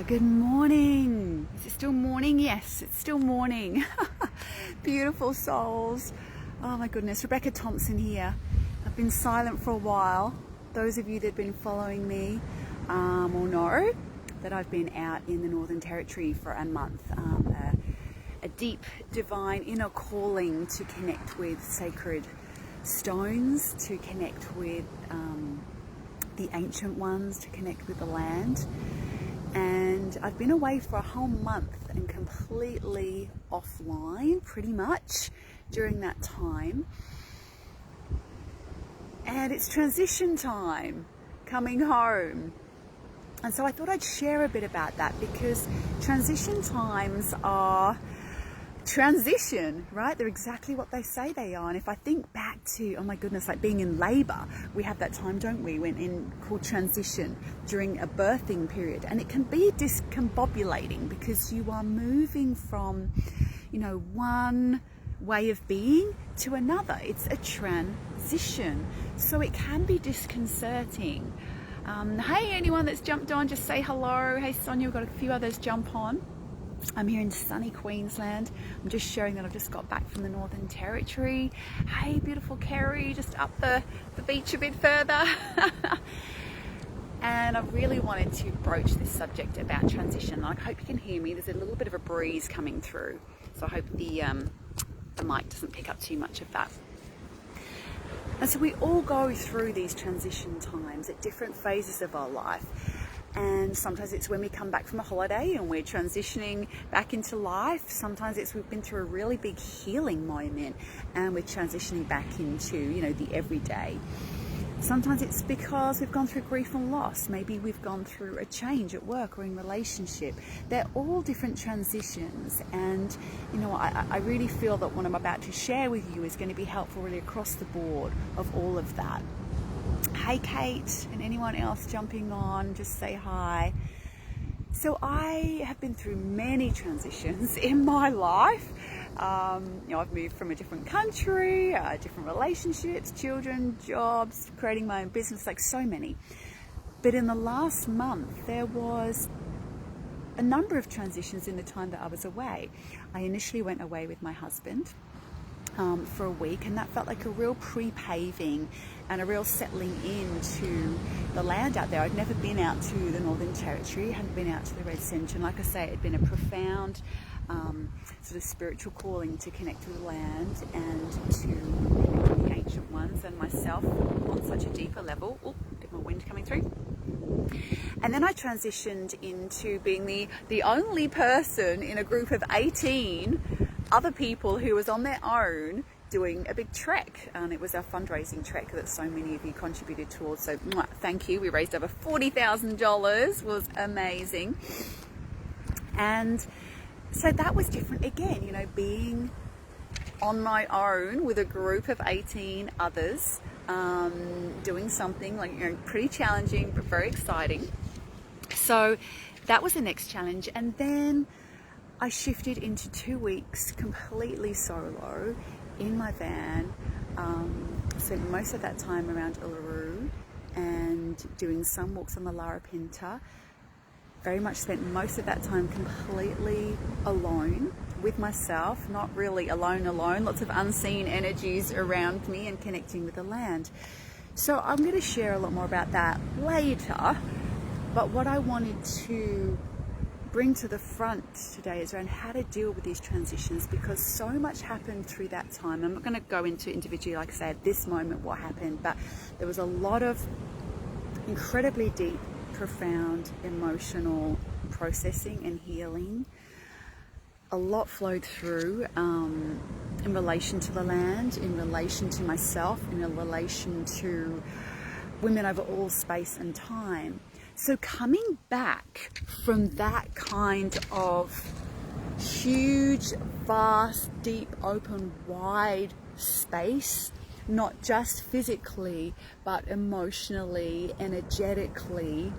Good morning. Is it still morning? Yes, it's still morning. Beautiful souls. Oh my goodness, Rebecca Thompson here. I've been silent for a while. Those of you that have been following me will know that I've been out in the Northern Territory for a month. A deep, divine inner calling to connect with sacred stones, to connect with the ancient ones, to connect with the land. And I've been away for a whole month and completely offline pretty much during that time. And it's transition time, coming home. And so I thought I'd share a bit about that, because transition times are transition, right? They're exactly what they say they are. And if I think back to, oh my goodness, like being in labor, we have that time, don't we, when in called transition during a birthing period. And it can be discombobulating because you are moving from, one way of being to another. It's a transition. So it can be disconcerting. Hey, anyone that's jumped on, just say hello. Hey, Sonia, we've got a few others jump on. I'm here in sunny Queensland. I'm just sharing that I've just got back from the Northern Territory. Hey, beautiful Kerry, just up the beach a bit further. And I really wanted to broach this subject about transition. I hope you can hear me. There's a little bit of a breeze coming through, so I hope the mic doesn't pick up too much of that. And so we all go through these transition times at different phases of our life. And sometimes it's when we come back from a holiday and we're transitioning back into life. Sometimes it's we've been through a really big healing moment and we're transitioning back into, the everyday. Sometimes it's because we've gone through grief and loss. Maybe we've gone through a change at work or in relationship. They're all different transitions. And, I really feel that what I'm about to share with you is going to be helpful really across the board of all of that. Hey Kate, and anyone else jumping on, just say hi. So I have been through many transitions in my life. I've moved from a different country, different relationships, children, jobs, creating my own business, like so many. But in the last month, there was a number of transitions in the time that I was away. I initially went away with my husband for a week, and that felt like a real pre-paving and a real settling into the land out there. I'd never been out to the Northern Territory, hadn't been out to the Red Centre, and like I say, it had been a profound sort of spiritual calling to connect with the land and to connect with the ancient ones and myself on such a deeper level. Oh, bit more wind coming through. And then I transitioned into being the only person in a group of 18 other people who was on their own doing a big trek, and it was our fundraising trek that so many of you contributed towards, so thank you. We raised over $40,000, was amazing. And so that was different again, being on my own with a group of 18 others, doing something like pretty challenging but very exciting. So that was the next challenge. And then I shifted into 2 weeks completely solo in my van. Spent most of that time around Uluru and doing some walks on the Larapinta. Very much spent most of that time completely alone with myself, not really alone, lots of unseen energies around me and connecting with the land. So I'm going to share a lot more about that later, but what I wanted to bring to the front today is around how to deal with these transitions, because so much happened through that time. I'm not going to go into individually, like I say, at this moment what happened, but there was a lot of incredibly deep, profound emotional processing and healing. A lot flowed through in relation to the land, in relation to myself, in relation to women over all space and time. So coming back from that kind of huge, vast, deep, open, wide space, not just physically, but emotionally, energetically,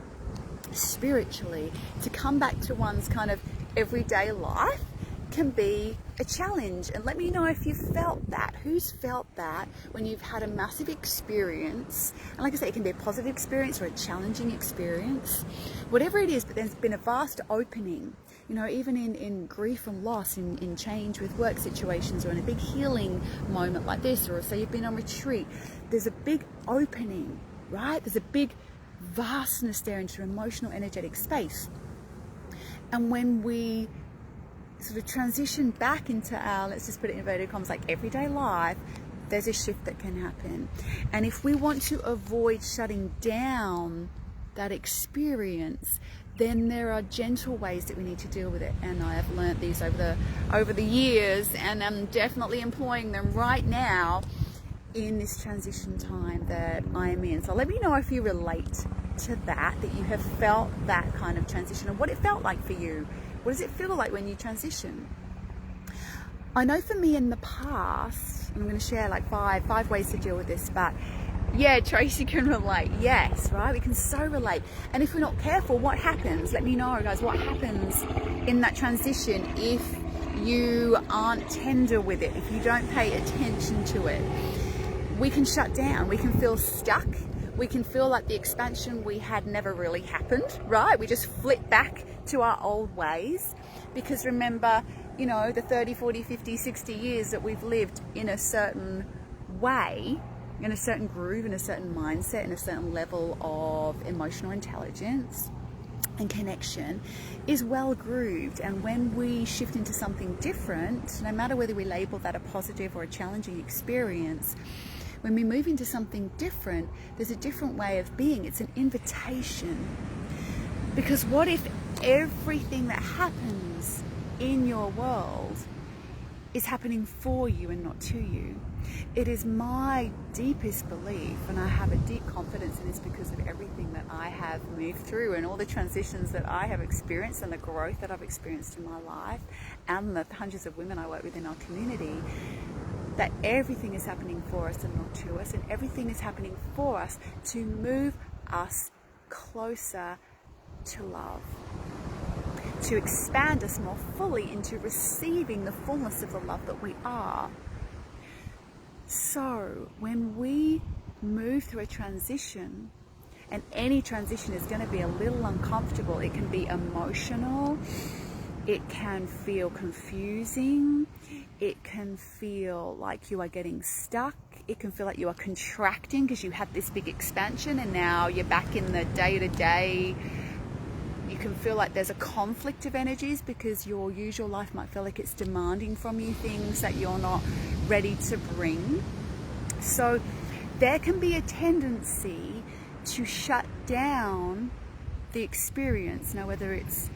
spiritually, to come back to one's kind of everyday life can be a challenge. And let me know if you've felt that. Who's felt that when you've had a massive experience? And like I say, it can be a positive experience or a challenging experience whatever it is, but there's been a vast opening, you know, even in grief and loss, in change with work situations, or in a big healing moment like this, or say you've been on retreat, there's a big opening, right? There's a big vastness there into emotional, energetic space. And when we sort of transition back into our, let's just put it in inverted commas, like everyday life, there's a shift that can happen. And if we want to avoid shutting down that experience, then there are gentle ways that we need to deal with it. And I have learned these over the years, and I'm definitely employing them right now in this transition time that I'm in. So let me know if you relate to that you have felt that kind of transition, and what it felt like for you. What does it feel like when you transition? I know for me in the past, and I'm going to share like five ways to deal with this, but yeah, Tracy can relate. Yes, right? We can so relate. And if we're not careful, what happens? Let me know, guys, what happens in that transition if you aren't tender with it, if you don't pay attention to it. We can shut down, we can feel stuck, we can feel like the expansion we had never really happened, right? We just flip back to our old ways, because remember, you know, the 30, 40, 50, 60 years that we've lived in a certain way, in a certain groove, in a certain mindset, in a certain level of emotional intelligence and connection is well grooved. And when we shift into something different, no matter whether we label that a positive or a challenging experience, when we move into something different, there's a different way of being. It's an invitation. Because what if everything that happens in your world is happening for you and not to you? It is my deepest belief, and I have a deep confidence in this because of everything that I have moved through and all the transitions that I have experienced and the growth that I've experienced in my life and the hundreds of women I work with in our community, that everything is happening for us and not to us, and everything is happening for us to move us closer to love, to expand us more fully into receiving the fullness of the love that we are. So when we move through a transition, and any transition is going to be a little uncomfortable, it can be emotional, it can feel confusing, it can feel like you are getting stuck, it can feel like you are contracting because you had this big expansion and now you're back in the day-to-day. You can feel like there's a conflict of energies because your usual life might feel like it's demanding from you things that you're not ready to bring. So there can be a tendency to shut down the experience. Now, whether it's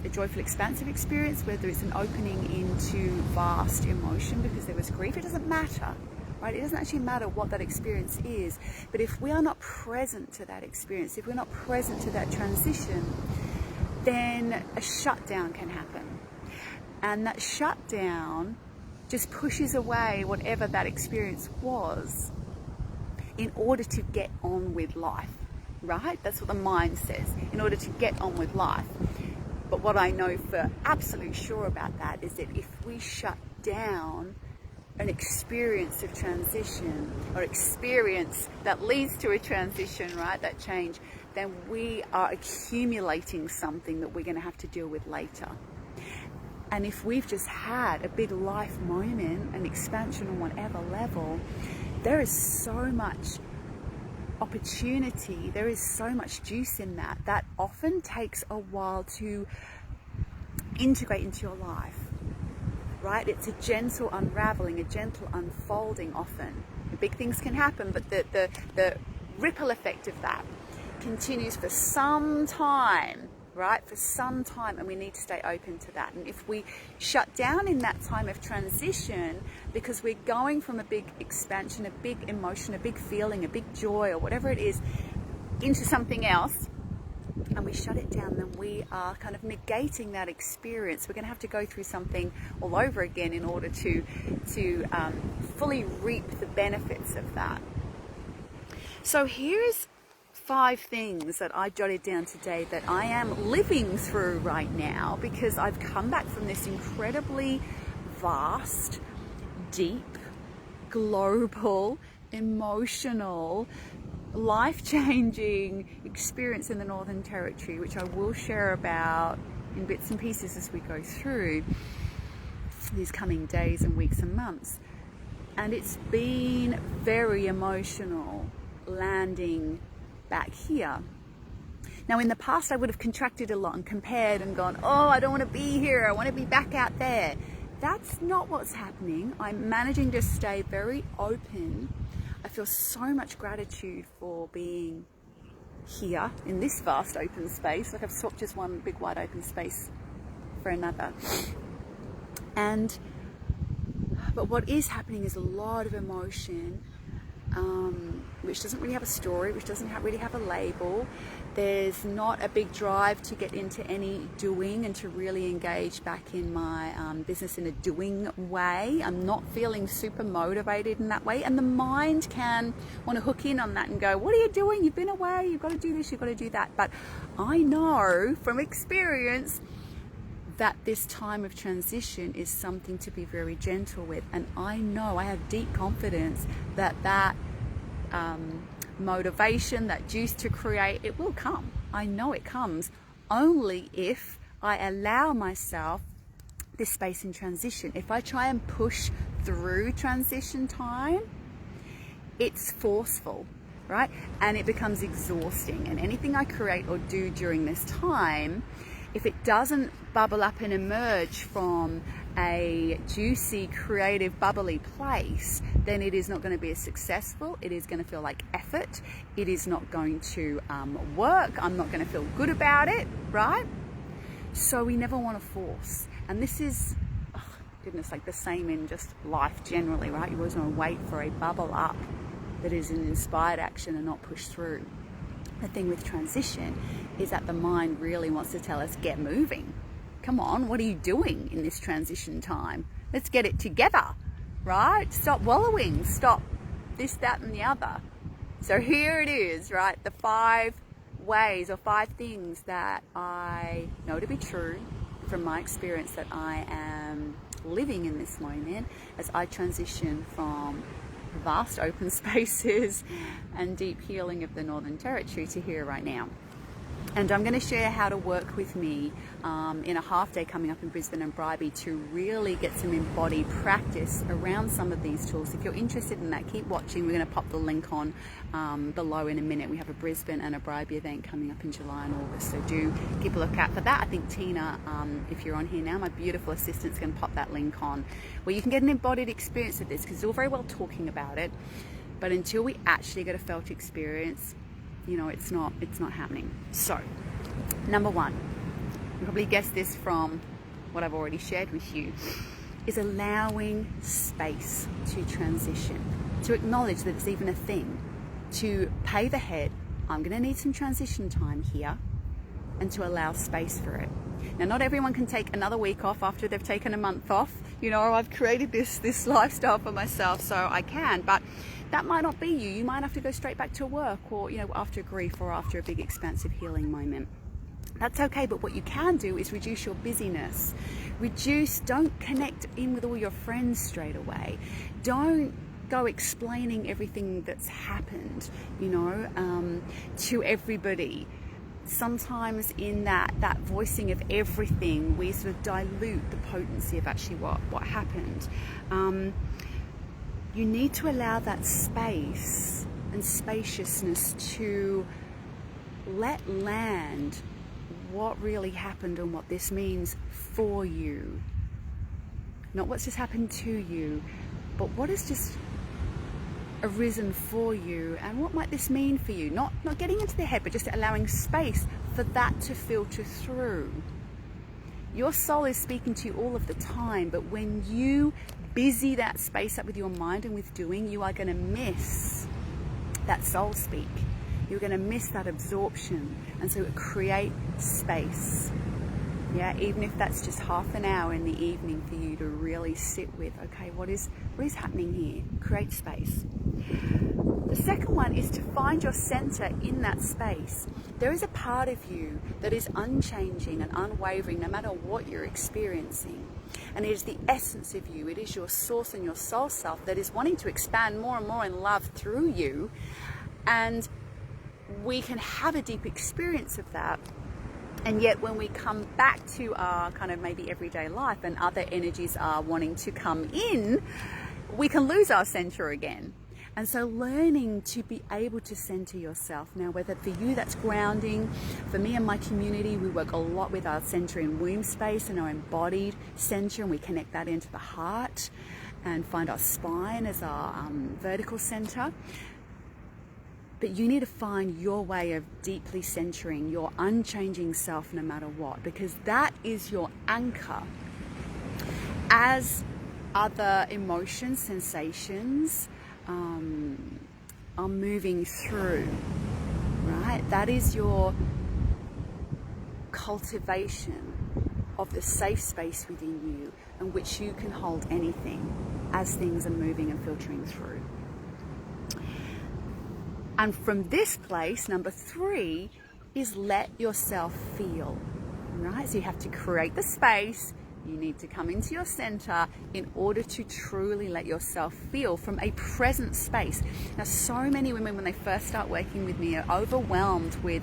a joyful, expansive experience, whether it's an opening into vast emotion because there was grief, it doesn't matter, right? It doesn't actually matter what that experience is. But if we are not present to that experience, if we're not present to that transition, then a shutdown can happen. And that shutdown just pushes away whatever that experience was in order to get on with life, right? That's what the mind says, in order to get on with life. But what I know for absolute sure about that is that if we shut down an experience of transition, or experience that leads to a transition, right, that change, then we are accumulating something that we're going to have to deal with later. And if we've just had a big life moment, an expansion on whatever level, there is so much opportunity, there is so much juice in that, that often takes a while to integrate into your life, right? It's a gentle unraveling, a gentle unfolding often. Big things can happen, but the ripple effect of that continues for some time, right? For some time, and we need to stay open to that. And if we shut down in that time of transition because we're going from a big expansion, a big emotion, a big feeling, a big joy, or whatever it is, into something else, and we shut it down, then we are kind of negating that experience. We're going to have to go through something all over again in order to fully reap the benefits of that. So here's 5 things that I jotted down today that I am living through right now, because I've come back from this incredibly vast, deep, global, emotional life-changing experience in the Northern Territory, which I will share about in bits and pieces as we go through these coming days and weeks and months. And it's been very emotional landing back here. Now, in the past, I would have contracted a lot and compared and gone, oh, I don't want to be here, I want to be back out there. That's not what's happening. I'm managing to stay very open. I feel so much gratitude for being here in this vast open space. Like I've swapped just one big wide open space for another. But what is happening is a lot of emotion, which doesn't really have a story, which doesn't really have a label. There's not a big drive to get into any doing and to really engage back in my business in a doing way. I'm not feeling super motivated in that way. And the mind can want to hook in on that and go, what are you doing? You've been away. You've got to do this. You've got to do that. But I know from experience that this time of transition is something to be very gentle with. And I know, I have deep confidence that motivation, that juice to create, it will come. I know it comes only if I allow myself this space in transition. If I try and push through transition time, it's forceful, right? And it becomes exhausting. And anything I create or do during this time, if it doesn't bubble up and emerge from a juicy, creative, bubbly place, then it is not going to be as successful. It is going to feel like effort. It is not going to work. I'm not going to feel good about it, right? So we never want to force. And this is, oh, goodness, like the same in just life generally, right? You always want to wait for a bubble up that is an inspired action and not push through. The thing with transition is that the mind really wants to tell us, get moving. Come on, what are you doing in this transition time? Let's get it together, right? Stop wallowing, stop this, that, and the other. So here it is, right? The 5 ways or 5 things that I know to be true from my experience that I am living in this moment as I transition from vast open spaces and deep healing of the Northern Territory to here right now. And I'm going to share how to work with me in a half day coming up in Brisbane and Bribey to really get some embodied practice around some of these tools. If you're interested in that, keep watching. We're going to pop the link on below in a minute. We have a Brisbane and a Bribey event coming up in July and August, so do keep a look out for that. I think Tina, if you're on here now, my beautiful assistant, is going to pop that link on where you can get an embodied experience of this, because it's all very well talking about it, but until we actually get a felt experience, you know, it's not happening. So, number 1, you probably guessed this from what I've already shared with you, is allowing space to transition, to acknowledge that it's even a thing, to pave ahead. I'm going to need some transition time here, and to allow space for it. Now, not everyone can take another week off after they've taken a month off. You know, I've created this lifestyle for myself, so I can, but that might not be you. You might have to go straight back to work, or, you know, after grief or after a big expansive healing moment. That's okay, but what you can do is reduce your busyness. Don't connect in with all your friends straight away. Don't go explaining everything that's happened, you know, to everybody. Sometimes in that voicing of everything, we sort of dilute the potency of actually what happened. You need to allow that space and spaciousness to let land what really happened and what this means for you. Not what's just happened to you, but what has just arisen for you, and what might this mean for you. Not getting into the head, but just allowing space for that to filter through. Your soul is speaking to you all of the time, but when you busy that space up with your mind and with doing, you are going to miss that soul speak. You're going to miss that absorption. And so create space. Yeah, even if that's just half an hour in the evening for you to really sit with, okay, what is happening here? Create space. The second one is to find your center in that space. There is a part of you that is unchanging and unwavering no matter what you're experiencing. And it is the essence of you. It is your source and your soul self that is wanting to expand more and more in love through you. And we can have a deep experience of that. And yet when we come back to our kind of maybe everyday life and other energies are wanting to come in, we can lose our center again. And so learning to be able to center yourself. Now, whether for you that's grounding, for me and my community, we work a lot with our center in womb space and our embodied center, and we connect that into the heart and find our spine as our vertical center. But you need to find your way of deeply centering your unchanging self no matter what, because that is your anchor. As other emotions, sensations are moving through, right? That is your cultivation of the safe space within you in which you can hold anything as things are moving and filtering through. And from this place, number 3 is let yourself feel, right? So you have to create the space. You need to come into your center in order to truly let yourself feel from a present space. Now, so many women, when they first start working with me, are overwhelmed with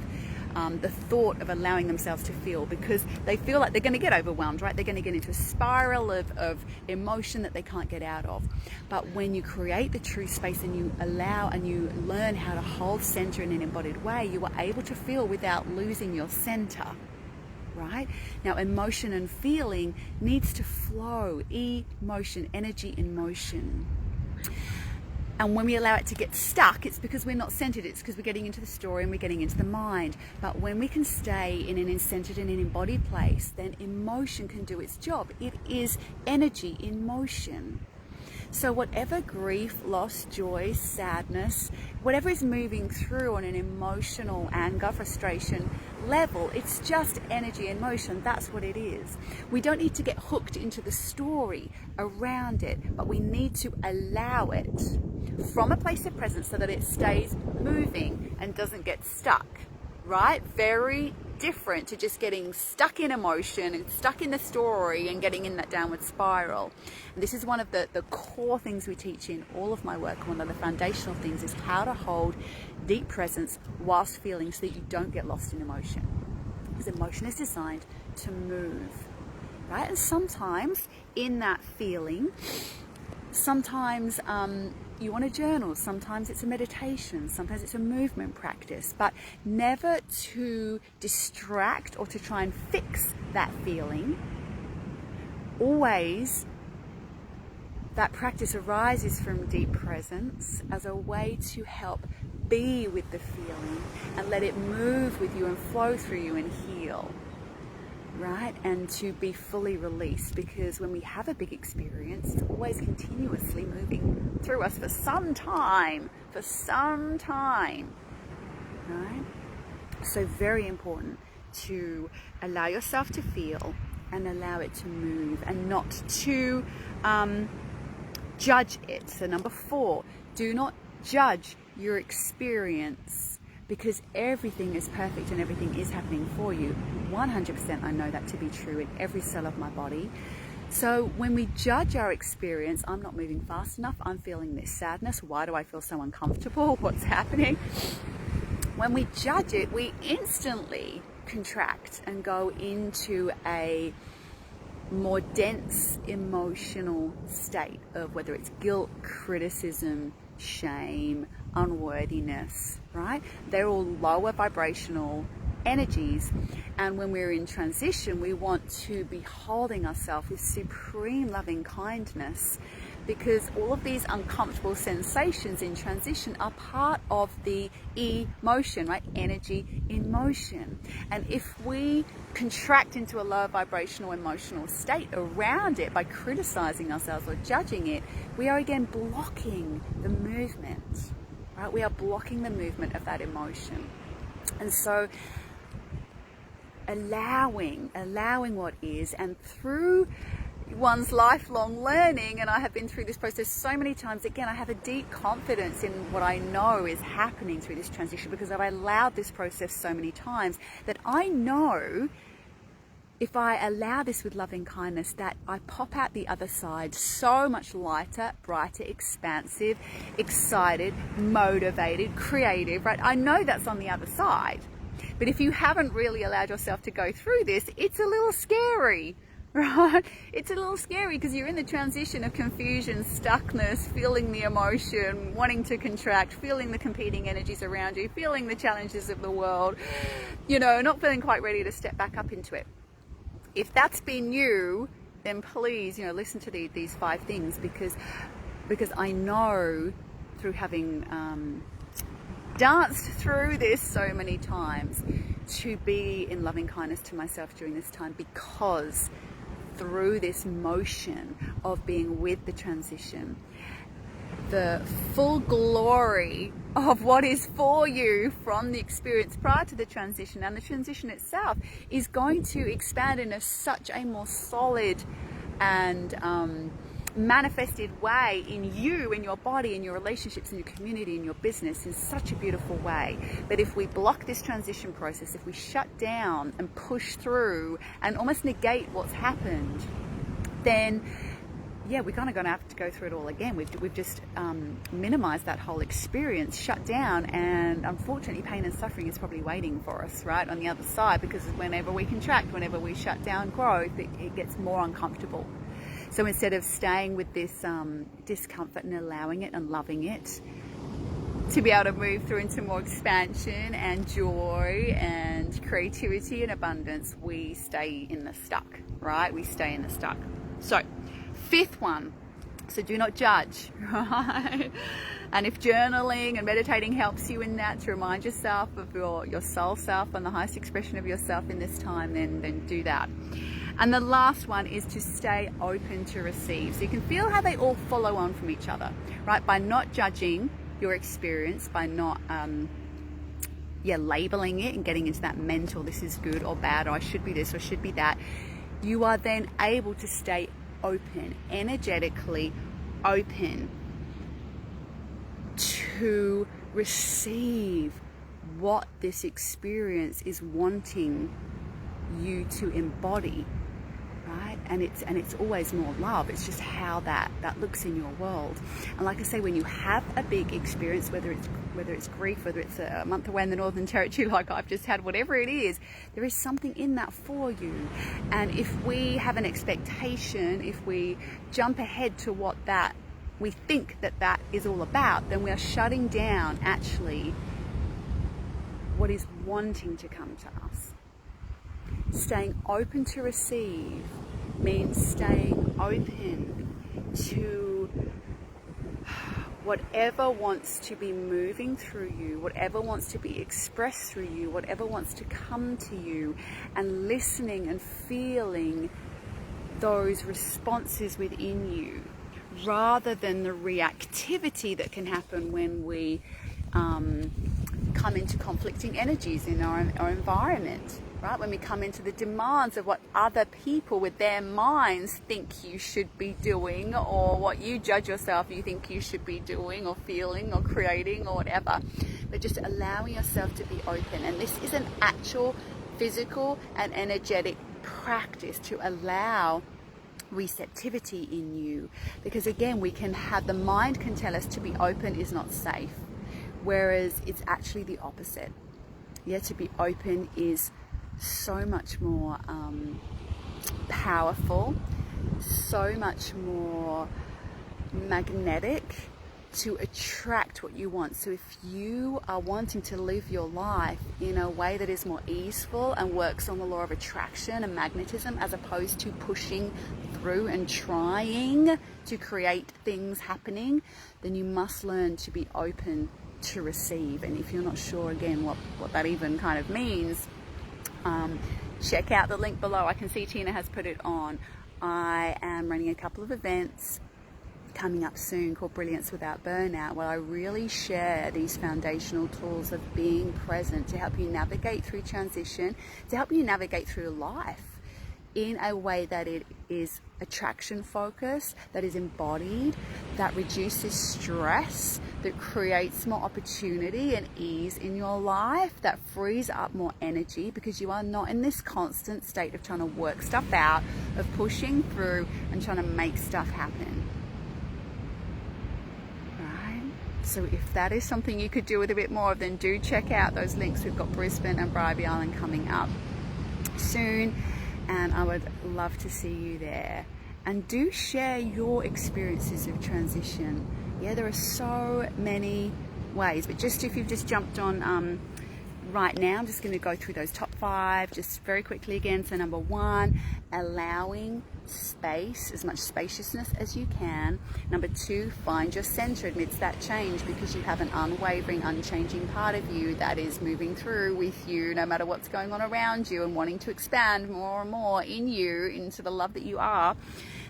the thought of allowing themselves to feel, because they feel like they're going to get overwhelmed, right? They're going to get into a spiral of emotion that they can't get out of. But when you create the true space and you allow and you learn how to hold center in an embodied way, you are able to feel without losing your center. Right? Now, emotion and feeling needs to flow. Emotion, energy in motion. And when we allow it to get stuck, it's because we're not centered. It's because we're getting into the story and we're getting into the mind. But when we can stay in an centered and an embodied place, then emotion can do its job. It is energy in motion. So whatever grief, loss, joy, sadness, whatever is moving through on an emotional anger, frustration level, it's just energy in motion. That's what it is. We don't need to get hooked into the story around it, but we need to allow it from a place of presence so that it stays moving and doesn't get stuck, right? Very different to just getting stuck in emotion and stuck in the story and getting in that downward spiral. And this is one of the core things we teach in all of my work. One of the foundational things is how to hold deep presence whilst feeling, so that you don't get lost in emotion. Because emotion is designed to move, right? And sometimes in that feeling, sometimes you want to journal, sometimes it's a meditation, sometimes it's a movement practice, but never to distract or to try and fix that feeling. Always that practice arises from deep presence as a way to help be with the feeling and let it move with you and flow through you and heal. Right? And to be fully released, because when we have a big experience, it's always continuously moving through us for some time, right? So very important to allow yourself to feel and allow it to move and not to judge it. So number 4, do not judge your experience, because everything is perfect and everything is happening for you. 100% I know that to be true in every cell of my body. So when we judge our experience, I'm not moving fast enough, I'm feeling this sadness, why do I feel so uncomfortable, what's happening? When we judge it, we instantly contract and go into a more dense emotional state of whether it's guilt, criticism, shame, unworthiness, right? They're all lower vibrational energies. And when we're in transition, we want to be holding ourselves with supreme loving kindness, because all of these uncomfortable sensations in transition are part of the emotion, right? Energy in motion. And if we contract into a lower vibrational emotional state around it by criticizing ourselves or judging it, we are again blocking the movement, right? We are blocking the movement of that emotion. And so allowing what is, and through one's lifelong learning, and I have been through this process so many times, again, I have a deep confidence in what I know is happening through this transition, because I've allowed this process so many times that I know if I allow this with loving kindness, that I pop out the other side so much lighter, brighter, expansive, excited, motivated, creative, right? I know that's on the other side. But if you haven't really allowed yourself to go through this, it's a little scary, right? It's a little scary because you're in the transition of confusion, stuckness, feeling the emotion, wanting to contract, feeling the competing energies around you, feeling the challenges of the world, not feeling quite ready to step back up into it. If that's been you, then please, listen to these 5 things because I know through having danced through this so many times to be in loving kindness to myself during this time, because through this motion of being with the transition, the full glory of what is for you from the experience prior to the transition and the transition itself is going to expand in such a more solid and manifested way in you, in your body, in your relationships, in your community, in your business, in such a beautiful way. But if we block this transition process, if we shut down and push through and almost negate what's happened, then we're kind of going to have to go through it all again. We've just minimized that whole experience, shut down, and unfortunately pain and suffering is probably waiting for us right on the other side, because whenever we contract, whenever we shut down growth, it gets more uncomfortable. So instead of staying with this discomfort and allowing it and loving it, to be able to move through into more expansion and joy and creativity and abundance, we stay in the stuck, right? We stay in the stuck. So 5th one, so do not judge, right? And if journaling and meditating helps you in that, to remind yourself of your soul self and the highest expression of yourself in this time, then do that. And the last one is to stay open to receive. So you can feel how they all follow on from each other, right? By not judging your experience, by not labeling it and getting into that mental, this is good or bad, or I should be this or should be that, you are then able to stay open, energetically open to receive what this experience is wanting you to embody, right? And it's always more love. It's just how that looks in your world. And like I say, when you have a big experience, whether it's grief, whether it's a month away in the Northern Territory like I've just had, whatever it is, there is something in that for you. And if we have an expectation, if we jump ahead to what that we think that is all about, then we are shutting down actually what is wanting to come to us. Staying open to receive means staying open to whatever wants to be moving through you, whatever wants to be expressed through you, whatever wants to come to you, and listening and feeling those responses within you, rather than the reactivity that can happen when we come into conflicting energies in our environment, right? When we come into the demands of what other people with their minds think you should be doing, or what you judge yourself you think you should be doing or feeling or creating or whatever. But just allowing yourself to be open. And this is an actual physical and energetic practice to allow receptivity in you, because again, the mind can tell us to be open is not safe, whereas it's actually the opposite. To be open is so much more powerful, so much more magnetic to attract what you want. So if you are wanting to live your life in a way that is more easeful and works on the law of attraction and magnetism, as opposed to pushing through and trying to create things happening, then you must learn to be open to receive. And if you're not sure again what that even kind of means, check out the link below. I can see Tina has put it on. I am running a couple of events coming up soon called Brilliance Without Burnout, where I really share these foundational tools of being present to help you navigate through transition, to help you navigate through life, in a way that it is attraction focused, that is embodied, that reduces stress, that creates more opportunity and ease in your life, that frees up more energy, because you are not in this constant state of trying to work stuff out, of pushing through and trying to make stuff happen. Right? So if that is something you could do with a bit more of, then do check out those links. We've got Brisbane and Bribie Island coming up soon, and I would love to see you there. And do share your experiences of transition. Yeah, there are so many ways, but just if you've just jumped on right now, I'm just going to go through those top 5 just very quickly again. So number 1, allowing space, as much spaciousness as you can. Number 2, find your center amidst that change, because you have an unwavering, unchanging part of you that is moving through with you no matter what's going on around you, and wanting to expand more and more in you into the love that you are.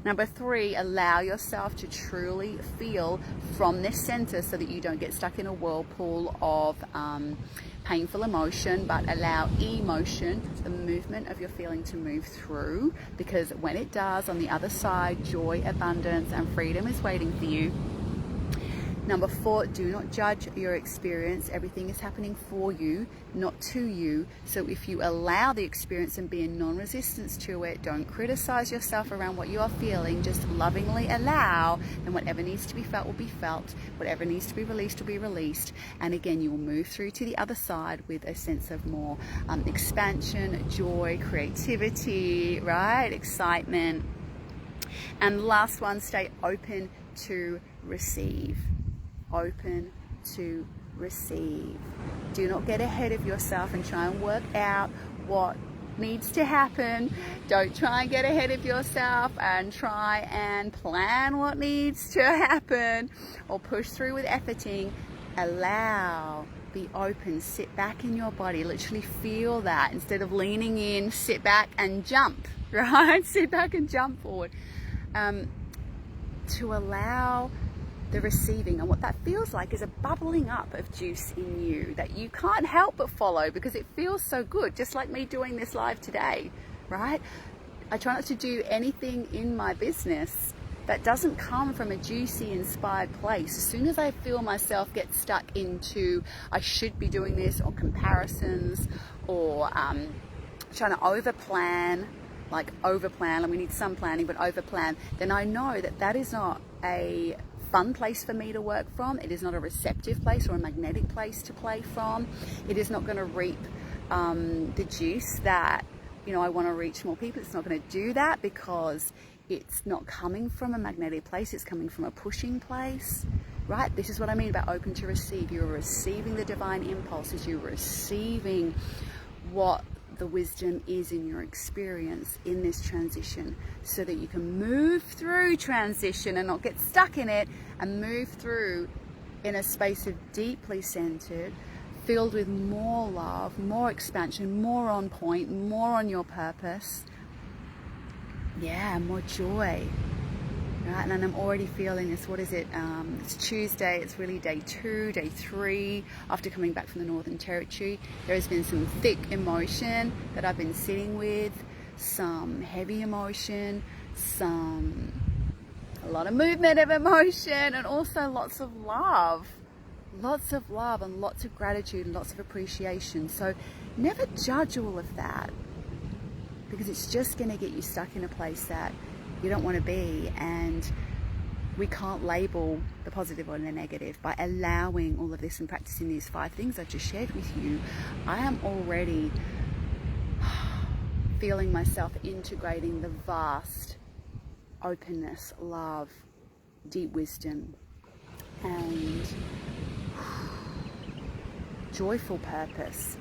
Number 3, allow yourself to truly feel from this center, so that you don't get stuck in a whirlpool of painful emotion, but allow emotion, the movement of your feeling, to move through, because when it does, on the other side, joy, abundance, and freedom is waiting for you. Number 4, do not judge your experience. Everything is happening for you, not to you. So if you allow the experience and be in non-resistance to it, don't criticize yourself around what you are feeling, just lovingly allow, and whatever needs to be felt will be felt, whatever needs to be released will be released. And again, you will move through to the other side with a sense of more expansion, joy, creativity, right? Excitement. And last one, stay open to receive. Open to receive. Do not get ahead of yourself and try and work out what needs to happen. Don't try and get ahead of yourself and try and plan what needs to happen, or push through with efforting. Allow, be open, sit back in your body, literally feel that. Instead of leaning in, sit back and jump, right? Sit back and jump forward. To allow the receiving, and what that feels like is a bubbling up of juice in you that you can't help but follow, because it feels so good, just like me doing this live today, right? I try not to do anything in my business that doesn't come from a juicy, inspired place. As soon as I feel myself get stuck into I should be doing this, or comparisons, or trying to over-plan, and we need some planning, but over-plan, then I know that that is not a fun place for me to work from. It is not a receptive place or a magnetic place to play from. It is not going to reap the juice that, you know, I want to reach more people. It's not going to do that, because it's not coming from a magnetic place. It's coming from a pushing place, right? This is what I mean about open to receive. You're receiving the divine impulses. You're receiving what the wisdom is in your experience in this transition, so that you can move through transition and not get stuck in it, and move through in a space of deeply centered, filled with more love, more expansion, more on point, more on your purpose. Yeah, more joy. Right? And I'm already feeling this. What is it? It's Tuesday. It's really day 2, day 3 after coming back from the Northern Territory. There has been some thick emotion that I've been sitting with, some heavy emotion, a lot of movement of emotion, and also lots of love and lots of gratitude and lots of appreciation. So never judge all of that, because it's just going to get you stuck in a place that you don't want to be. And we can't label the positive or the negative. By allowing all of this and practicing these 5 things I've just shared with you, I am already feeling myself integrating the vast openness, love, deep wisdom, and joyful purpose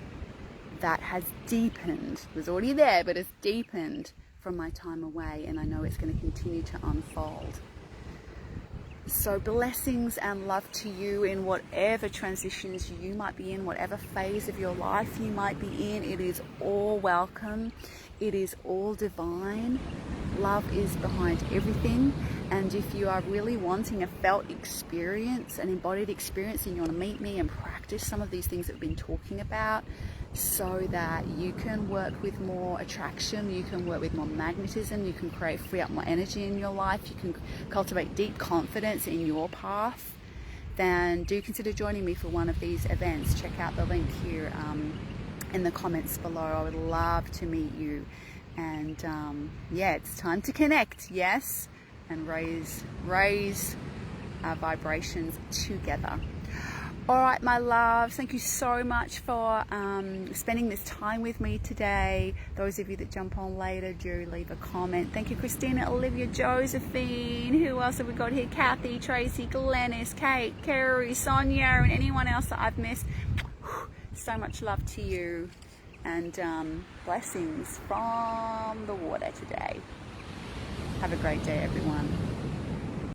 that has deepened, was already there, but has deepened from my time away, and I know it's going to continue to unfold. So blessings and love to you in whatever transitions you might be in, whatever phase of your life you might be in. It is all welcome. It is all divine. Love is behind everything. And if you are really wanting a felt experience, an embodied experience, and you want to meet me and practice some of these things that we've been talking about, so that you can work with more attraction, you can work with more magnetism, you can free up more energy in your life, you can cultivate deep confidence in your path, then do consider joining me for one of these events. Check out the link here in the comments below. I would love to meet you. And yeah, it's time to connect, yes, and raise our vibrations together. All right, my loves, thank you so much for spending this time with me today. Those of you that jump on later, do leave a comment. Thank you, Christina, Olivia, Josephine. Who else have we got here? Kathy, Tracy, Glennis, Kate, Kerry, Sonia, and anyone else that I've missed. So much love to you, and blessings from the water today. Have a great day, everyone.